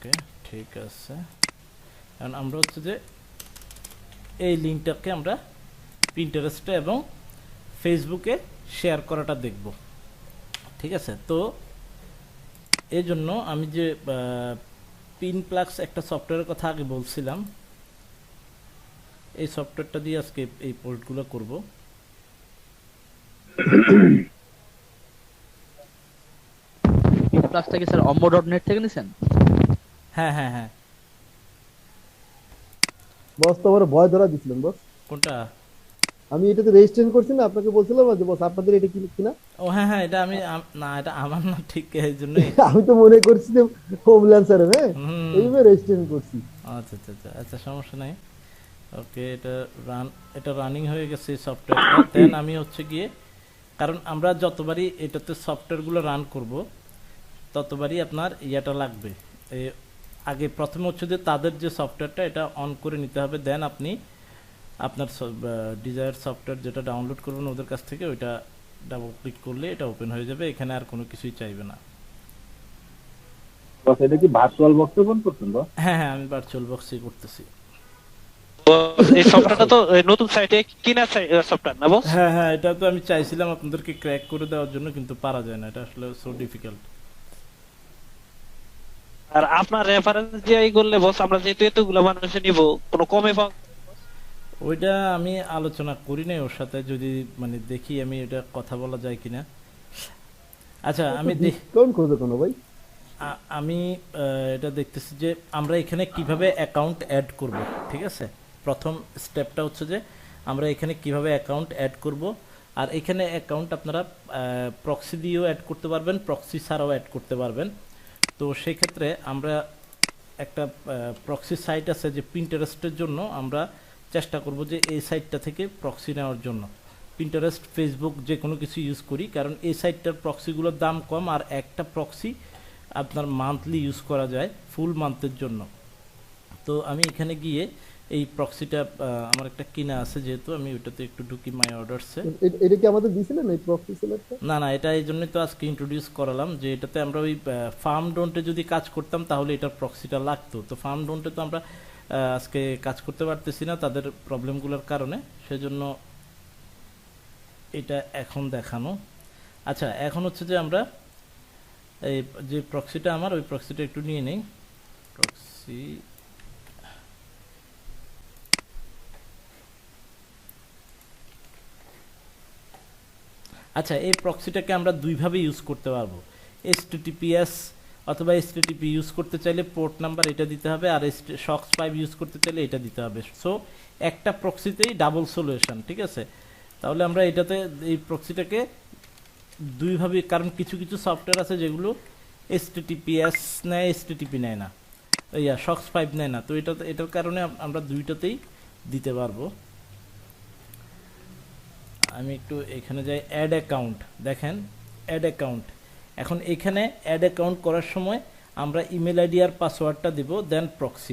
ওকে, ঠিক আছে। কারণ আমরা হচ্ছে যে এই লিঙ্কটাকে আমরা পিন্টারেস্টে এবং ফেসবুকে শেয়ার করাটা দেখব, ঠিক আছে। তো এই জন্য আমি যে পিনপ্লাক্স একটা সফটওয়্যারের কথা আগে বলছিলাম, এই সফটওয়্যারটা দিয়ে আজকে এই পোস্টগুলো করব। প্লাস থেকে স্যার ommo.net থেকে নিছেন? হ্যাঁ হ্যাঁ হ্যাঁ। বস তো আমার ভয় ধরা দিছিলেন বস। কোনটা? আমি এটাতে রেজিস্ট্রেশন করছি না, আপনাকে বলছিলাম না যে বস আপনাদের এটা কি কিনা। ও হ্যাঁ হ্যাঁ, এটা আমি না, এটা আমার না, ঠিক এই জন্যই। আমি তো মনে করছি যে হোমল্যান্ড স্যার, হ্যাঁ হুম, এইভাবে রেজিস্ট্রেশন করছি। আচ্ছা আচ্ছা আচ্ছা আচ্ছা, সমস্যা নাই। ওকে, এটা রানিং হয়ে গেছে এই সফটওয়্যারটা। দেন আমি হচ্ছে গিয়ে, কারণ আমরা যতবারই এটাতে সফটওয়্যারগুলো রান করব ততবারই আপনার ইয়াটা লাগবে। আগে প্রথমে হচ্ছে যে তাদের যে সফটওয়্যারটা এটা অন করে নিতে হবে, দেন আপনি আপনার ডিজায়ার সফটওয়্যার যেটা ডাউনলোড করবেন ওদের কাছ থেকে, ওইটা ডাবল ক্লিক করলে এটা ওপেন হয়ে যাবে। এখানে আর কোনো কিছুই চাইবে না। বস এটা কি ভার্চুয়াল বক্সে ফোন করছেন বস? হ্যাঁ হ্যাঁ, আমি ভার্চুয়াল বক্সই করতেছি। এই সফটওয়্যারটা তো নতুন সাইটে কিনা সফটওয়্যার না বস? হ্যাঁ হ্যাঁ, এটা তো আমি চাইছিলাম আপনাদেরকে ক্র্যাক করে দেওয়ার জন্য, কিন্তু পারা যায় না, এটা আসলে সো ডিফিকাল্ট। আর আপনার রেফারেন্স দিয়ে করলে বস আমরা যেহেতু এতগুলো মানুষ নিব, কোনো কমে পাওয়া? ওইটা আমি আলোচনা করি নাই ওর সাথে, যদি মানে দেখি আমি এটা কথা বলা যায় কিনা। আচ্ছা, আমি ডিসকাউন্ট করবে কোনো ভাই? আমি এটা দেখতেছি যে আমরা এখানে কিভাবে অ্যাকাউন্ট অ্যাড করব, ঠিক আছে। প্রথম স্টেপটা হচ্ছে যে আমরা এখানে কিভাবে অ্যাকাউন্ট অ্যাড করব। আর এখানে অ্যাকাউন্ট আপনারা প্রক্সি দিয়েও অ্যাড করতে পারবেন, প্রক্সি ছাড়াও অ্যাড করতে পারবেন। তো সেই ক্ষেত্রে আমরা একটা প্রক্সি সাইট আছে যে পিন্টারেস্টের জন্য, আমরা চেষ্টা করব যে এই সাইটটা থেকে প্রক্সি নেওয়ার জন্য। পিন্টারেস্ট, ফেসবুক যে কোনো কিছু ইউজ করি, কারণ এই সাইটটার প্রক্সিগুলোর দাম কম, আর একটা প্রক্সি আপনার মান্থলি ইউজ করা যায় ফুল মান্থের জন্য। তো আমি এখানে গিয়ে এই প্রক্সিটা আমার একটা কিনা আছে, যেহেতু আমি ওইটাতে একটু ঢুকি মাই অর্ডারসে। এটা কি আমাদের দিছিলেন এই প্রক্সি সেলারটা? না না, এটা এই জন্যই তো আজকে ইন্ট্রোডিউস করালাম, যে এটাতে আমরা ওই ফার্ম ডোন্টে যদি কাজ করতাম তাহলে এটার প্রক্সিটা লাগতো। তো ফার্ম ডোন্টে তো আমরা আজকে কাজ করতে পারতেছি না তাদের প্রবলেমগুলোর কারণে, সেজন্য এটা এখন দেখানো। আচ্ছা, এখন হচ্ছে যে আমরা এই যে প্রক্সিটা আমার, ওই প্রক্সিটা একটু নিয়ে নেই। প্রক্সি, আচ্ছা, এই প্রক্সিটাকে আমরা দুইভাবে ইউজ করতে পারবো। HTTPS অথবা HTTP ইউজ করতে চাইলে পোর্ট নাম্বার এটা দিতে হবে, আর SOCKS 5 ইউজ করতে চাইলে এটা দিতে হবে। সো একটা প্রক্সিতেই ডাবল সলিউশন, ঠিক আছে। তাহলে আমরা এটাতে এই প্রক্সিটাকে দুইভাবে, কারণ কিছু কিছু সফটওয়্যার আছে যেগুলো HTTPS নেয়, HTTP নেয় না, SOCKS 5 নেয় না। তো এটার কারণে আমরা দুইটাতেই দিতে পারবো। আমি একটু এখানে যাই, অ্যাড অ্যাকাউন্ট, দেখেন অ্যাড অ্যাকাউন্ট। এখন এখানে অ্যাড অ্যাকাউন্ট করার সময় আমরা ইমেল আইডি আর পাসওয়ার্ডটা দেব, দেন প্রক্সি।